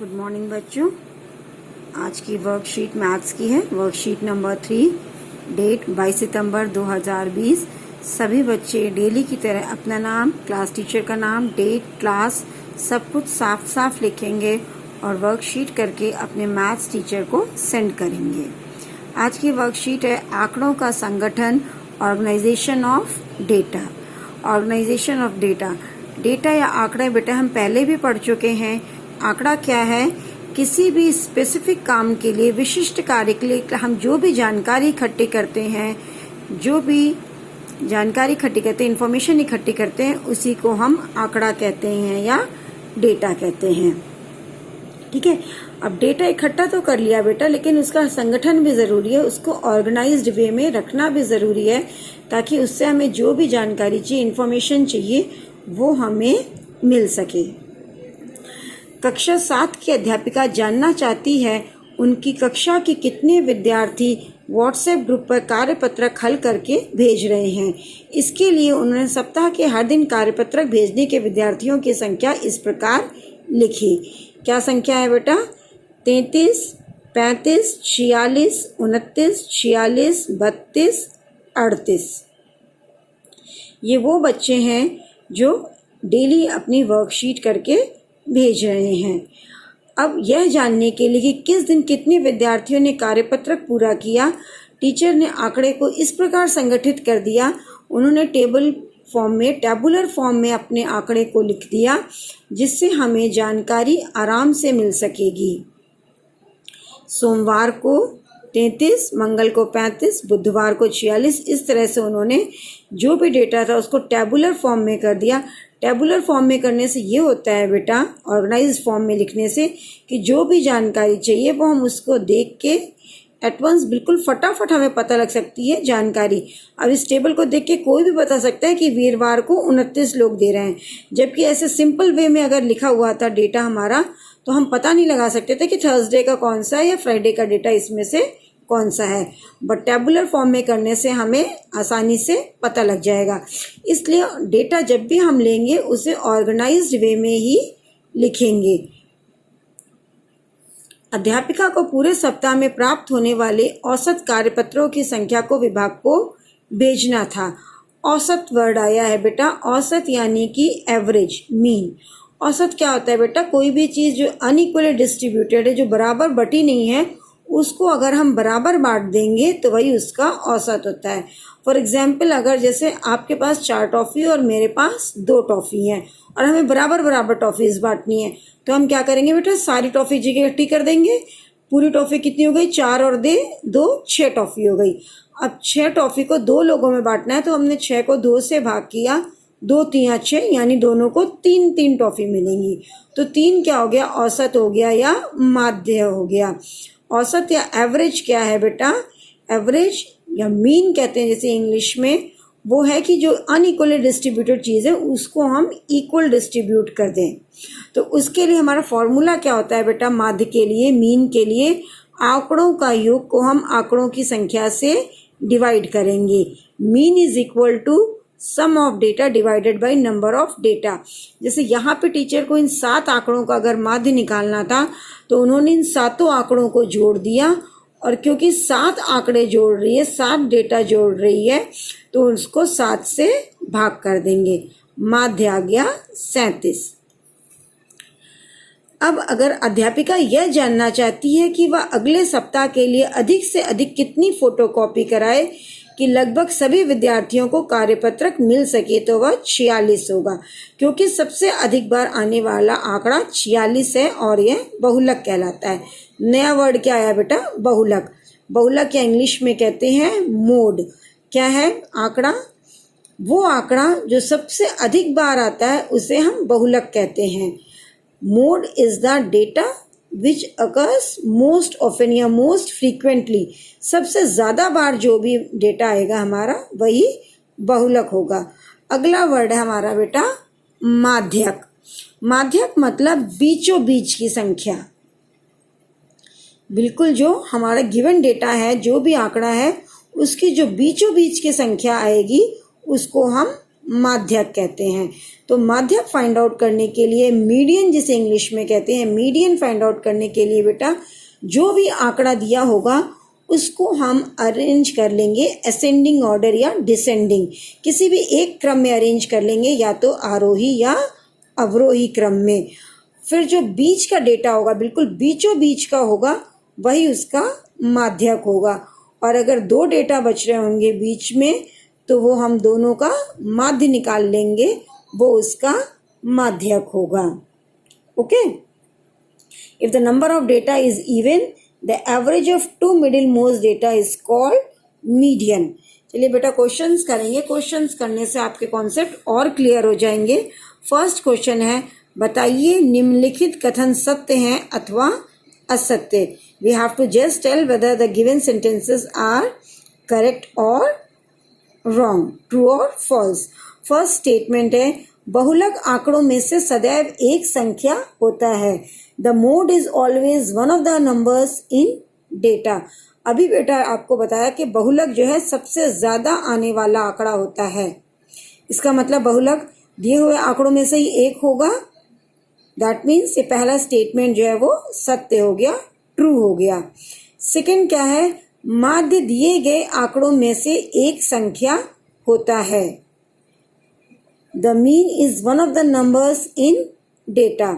Good morning बच्चों। आज की वर्कशीट मैथ्स की है, वर्कशीट नंबर 3, डेट 22 सितंबर 2020। सभी बच्चे डेली की तरह अपना नाम, क्लास टीचर का नाम, डेट, क्लास सब कुछ साफ साफ लिखेंगे और वर्कशीट करके अपने मैथ्स टीचर को सेंड करेंगे। आज की वर्कशीट है आंकड़ों का संगठन, organisation of data. Organisation of data, data या आंकड़े बेटा हम पहले भी पढ़ चुके हैं। आंकड़ा क्या है? किसी भी स्पेसिफिक काम के लिए, विशिष्ट कार्य के लिए हम जो भी जानकारी इकट्ठी करते हैं, इंफॉर्मेशन इकट्ठी करते हैं, उसी को हम आंकड़ा कहते हैं या डेटा कहते हैं। ठीक है, अब डेटा इकट्ठा तो कर लिया बेटा, लेकिन उसका संगठन भी जरूरी है, उसको ऑर्गेनाइज्ड वे में रखना भी जरूरी है, ताकि उससे हमें जो भी जानकारी चाहिए, इंफॉर्मेशन चाहिए, वो हमें मिल सके। कक्षा 7 की अध्यापिका जानना चाहती है उनकी कक्षा के कितने विद्यार्थी व्हाट्सएप ग्रुप पर कार्यपत्रक हल करके भेज रहे हैं। इसके लिए उन्होंने सप्ताह के हर दिन कार्यपत्रक भेजने के विद्यार्थियों की संख्या इस प्रकार लिखी। क्या संख्या है बेटा? 33, 35, 46, 29, 46, 32, 38। ये वो बच्चे हैं जो डेली अपनी वर्कशीट करके भेज रहे हैं। अब यह जानने के लिए कि किस दिन कितने विद्यार्थियों ने कार्यपत्रक पूरा किया, टीचर ने आंकड़े को इस प्रकार संगठित कर दिया। उन्होंने टैबुलर फॉर्म में अपने आंकड़े को लिख दिया, जिससे हमें जानकारी आराम से मिल सकेगी। सोमवार को 33, मंगल को 35, बुधवार को 46, इस तरह से उन्होंने जो भी डेटा था उसको टैबुलर फॉर्म में कर दिया। टैबुलर फॉर्म में करने से ये होता है बेटा, ऑर्गेनाइज्ड फॉर्म में लिखने से, कि जो भी जानकारी चाहिए वो हम उसको देख के एट वंस बिल्कुल फटाफट हमें पता लग सकती है जानकारी। अब इस टेबल को देख के कोई भी बता सकता है कि वीरवार को 29 लोग दे रहे हैं, जबकि ऐसे सिंपल वे में अगर लिखा हुआ था डेटा हमारा, तो हम पता नहीं लगा सकते थे कि थर्सडे का कौन सा है या फ्राइडे का डेटा इसमें से कौन सा है। बट टैबुलर फॉर्म में करने से हमें आसानी से पता लग जाएगा। इसलिए डेटा जब भी हम लेंगे उसे ऑर्गेनाइज्ड वे में ही लिखेंगे। अध्यापिका को पूरे सप्ताह में प्राप्त होने वाले औसत कार्यपत्रों की संख्या को विभाग को भेजना था। औसत वर्ड आया है बेटा, औसत यानी कि एवरेज, मीन। औसत क्या होता है बेटा? कोई भी चीज जो अनइक्वली डिस्ट्रीब्यूटेड है, जो बराबर बटी नहीं है, उसको अगर हम बराबर बांट देंगे तो वही उसका औसत होता है। फॉर एग्जाम्पल, अगर जैसे आपके पास 4 टॉफी और मेरे पास 2 टॉफी हैं और हमें बराबर बराबर टॉफीज बांटनी है, तो हम क्या करेंगे बेटा? सारी टॉफी इकट्ठी कर देंगे। पूरी टॉफी कितनी हो गई? 4 और 2, 6 टॉफी हो गई। अब 6 टॉफी को 2 लोगों में बांटना है, तो हमने 6 को 2 से भाग किया, 2 3 6, यानी दोनों को 3 टॉफी मिलेंगी। तो 3 क्या हो गया? औसत हो गया या माध्य हो गया। औसत या एवरेज क्या है बेटा? एवरेज या मीन कहते हैं जैसे इंग्लिश में, वो है कि जो अनइक्वली डिस्ट्रीब्यूटेड चीज़ है उसको हम इक्वल डिस्ट्रीब्यूट कर दें। तो उसके लिए हमारा फॉर्मूला क्या होता है बेटा? माध्य के लिए, मीन के लिए, आंकड़ों का योग को हम आंकड़ों की संख्या से डिवाइड करेंगे। Mean is equal to sum of data divided by number of data. जैसे यहाँ पे टीचर को इन 7 आंकड़ों का अगर माध्य निकालना था, तो उन्होंने इन 7 आंकड़ों को जोड़ दिया, और क्योंकि 7 आंकड़े जोड़ रही है, 7 डेटा जोड़ रही है, तो उसको 7 से भाग कर देंगे। माध्य आ गया 37। अब अगर अध्यापिका यह जानना चाहती है कि वह अगले सप्ताह के लिए अधिक से अधिक कितनी फोटोकॉपी कराए कि लगभग सभी विद्यार्थियों को कार्यपत्रक मिल सके, तो वह 46 होगा, क्योंकि सबसे अधिक बार आने वाला आंकड़ा 46 है और यह बहुलक कहलाता है। नया वर्ड क्या आया बेटा? बहुलक। बहुलक या इंग्लिश में कहते हैं मोड। क्या है आंकड़ा? वो आंकड़ा जो सबसे अधिक बार आता है उसे हम बहुलक कहते हैं। Mode is the data which occurs most often या मोस्ट फ्रीक्वेंटली। सबसे ज्यादा बार जो भी डेटा आएगा हमारा, वही बहुलक होगा। अगला वर्ड है हमारा बेटा माध्यक। माध्यक मतलब बीचों बीच की संख्या। बिल्कुल जो हमारा गिवन डेटा है, जो भी आंकड़ा है, उसकी जो बीचों बीच की संख्या आएगी उसको हम माध्यक कहते हैं। तो माध्यक फाइंड आउट करने के लिए, मीडियन जिसे इंग्लिश में कहते हैं, मीडियन फाइंड आउट करने के लिए बेटा जो भी आंकड़ा दिया होगा उसको हम अरेंज कर लेंगे असेंडिंग ऑर्डर या डिसेंडिंग, किसी भी एक क्रम में अरेंज कर लेंगे, या तो आरोही या अवरोही क्रम में। फिर जो बीच का डेटा होगा, बिल्कुल बीचों बीच का होगा, वही उसका माध्यक होगा। और अगर दो डेटा बच रहे होंगे बीच में तो वो हम दोनों का माध्य निकाल लेंगे, वो उसका माध्यक होगा। Okay, if the number of data is even, the average of two middle most data is called median. चलिए बेटा क्वेश्चंस करेंगे, क्वेश्चंस करने से आपके कॉन्सेप्ट और क्लियर हो जाएंगे। फर्स्ट क्वेश्चन है, बताइए निम्नलिखित कथन सत्य हैं अथवा असत्य। We have to just tell whether the given sentences are correct और रॉन्ग, ट्रू और फॉल्स। फर्स्ट स्टेटमेंट है, बहुलक आंकड़ों में से सदैव एक संख्या होता है। The mode is always one of the numbers in data. अभी बेटा आपको बताया कि बहुलक जो है सबसे ज्यादा आने वाला आंकड़ा होता है। इसका मतलब बहुलक दिए हुए आंकड़ों में से ही एक होगा। दैट मीन्स ये पहला स्टेटमेंट जो है वो सत्य हो गया, ट्रू हो गया। सेकंड क्या है, माध्य दिए गए आंकड़ों में से एक संख्या होता है। The mean is one of the numbers in data.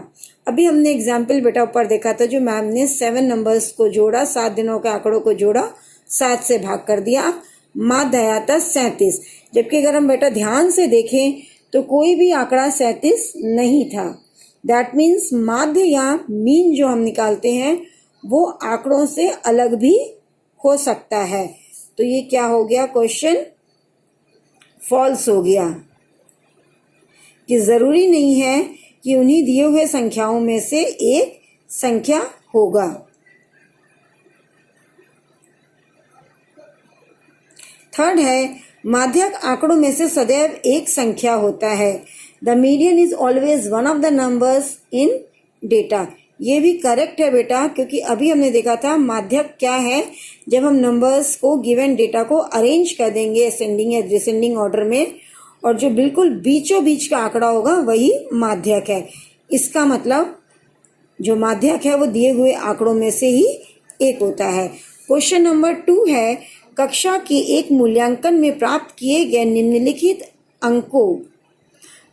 अभी हमने एग्जाम्पल बेटा ऊपर देखा था, जो मैम ने 7 नंबर्स को जोड़ा, 7 दिनों के आंकड़ों को जोड़ा, 7 से भाग कर दिया, माध्य आया था 37। जबकि अगर हम बेटा ध्यान से देखें तो कोई भी आंकड़ा 37 नहीं था। दैट मीन्स माध्य या मीन जो हम निकालते हैं वो आंकड़ों से अलग भी हो सकता है। तो ये क्या हो गया, क्वेश्चन फॉल्स हो गया, कि जरूरी नहीं है कि उन्हीं दिए हुए संख्याओं में से एक संख्या होगा। थर्ड है, माध्यक आंकड़ों में से सदैव एक संख्या होता है। The median is always one of the numbers in data. ये भी करेक्ट है बेटा, क्योंकि अभी हमने देखा था माध्यक क्या है, जब हम नंबर्स को गिवन डेटा को अरेंज कर देंगे असेंडिंग या डिसेंडिंग ऑर्डर में, और जो बिल्कुल बीचों बीच का आंकड़ा होगा वही माध्यक है। इसका मतलब जो माध्यक है वो दिए हुए आंकड़ों में से ही एक होता है। क्वेश्चन नंबर 2 है, कक्षा के एक मूल्यांकन में प्राप्त किए गए निम्नलिखित अंकों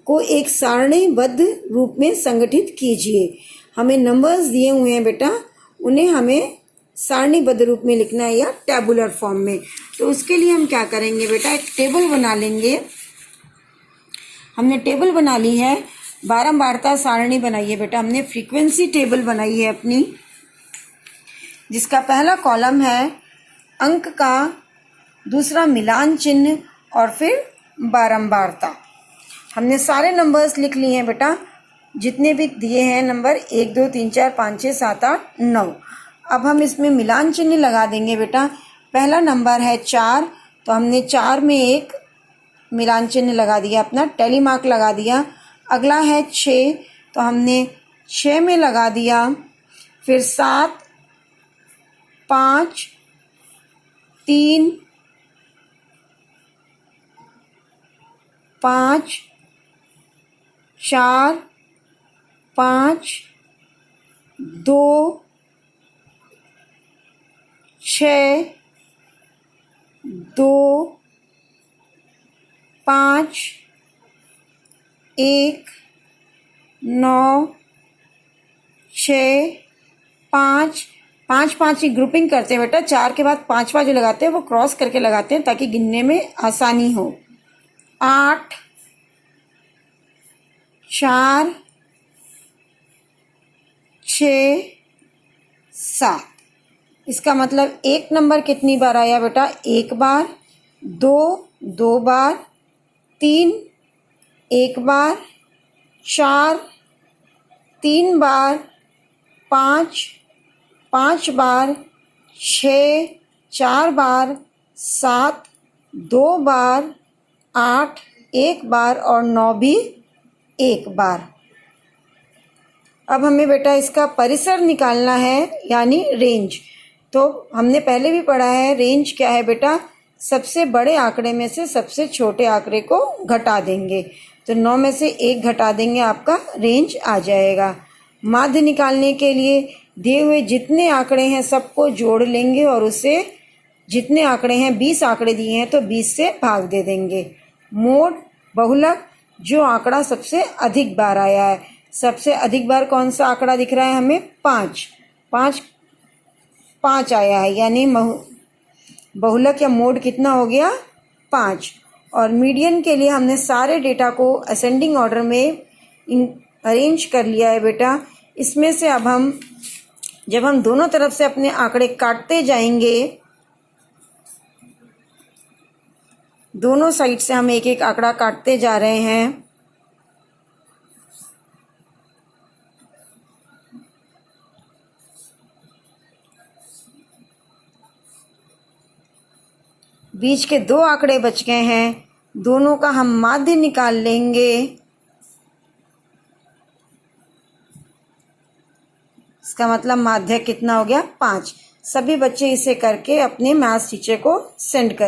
को एक सारणीबद्ध रूप में संगठित कीजिए। हमें नंबर्स दिए हुए हैं बेटा, उन्हें हमें सारणीबद्ध रूप में लिखना है या टैबुलर फॉर्म में। तो उसके लिए हम क्या करेंगे बेटा, एक टेबल बना लेंगे। हमने टेबल बना ली है, बारंबारता सारणी बनाई है बेटा, हमने फ्रीक्वेंसी टेबल बनाई है अपनी, जिसका पहला कॉलम है अंक का, दूसरा मिलान चिन्ह और फिर बारंबारता। हमने सारे नंबर्स लिख लिए हैं बेटा, जितने भी दिए हैं नंबर 1 2 3 4 5 6 7 8 9। अब हम इसमें मिलान चिन्ह लगा देंगे बेटा। पहला नंबर है 4, तो हमने 4 में एक मिलान चिन्ह लगा दिया, अपना टैली मार्क लगा दिया। अगला है 6, तो हमने 6 में लगा दिया। फिर 7, 5, 3, 5, 4, 5, 2, 6, 2, 5, 1, 9, 6, 5, 5 की ग्रुपिंग करते हैं बेटा। 4 के बाद 5वां जो लगाते हैं वो क्रॉस करके लगाते हैं ताकि गिनने में आसानी हो। 8, 4, 6, 7। इसका मतलब एक नंबर कितनी बार आया बेटा, एक बार, 2 2 बार, 3 1 बार, 4 3 बार, 5 5 बार, 6 4 बार, 7 2 बार, 8 1 बार और 9 भी 1 बार। अब हमें बेटा इसका परिसर निकालना है, यानी रेंज। तो हमने पहले भी पढ़ा है, रेंज क्या है बेटा, सबसे बड़े आंकड़े में से सबसे छोटे आंकड़े को घटा देंगे। तो 9 में से 1 घटा देंगे, आपका रेंज आ जाएगा। माध्य निकालने के लिए दिए हुए जितने आंकड़े हैं सबको जोड़ लेंगे और उसे जितने आंकड़े हैं 20 आंकड़े दिए हैं तो 20 से भाग दे देंगे। मोड बहुलक, जो आंकड़ा सबसे अधिक बार आया है। सबसे अधिक बार कौन सा आंकड़ा दिख रहा है हमें? 5 आया है, यानी बहुलक या मोड कितना हो गया? 5। और मीडियन के लिए हमने सारे डेटा को असेंडिंग ऑर्डर में अरेंज कर लिया है बेटा। इसमें से अब जब हम दोनों तरफ से अपने आंकड़े काटते जाएंगे, दोनों साइड से हम एक एक आंकड़ा काटते जा रहे हैं। बीच के 2 आंकड़े बच गए हैं, दोनों का हम माध्य निकाल लेंगे। इसका मतलब माध्य कितना हो गया? 5। सभी बच्चे इसे करके अपने मैथ्स टीचर को सेंड कर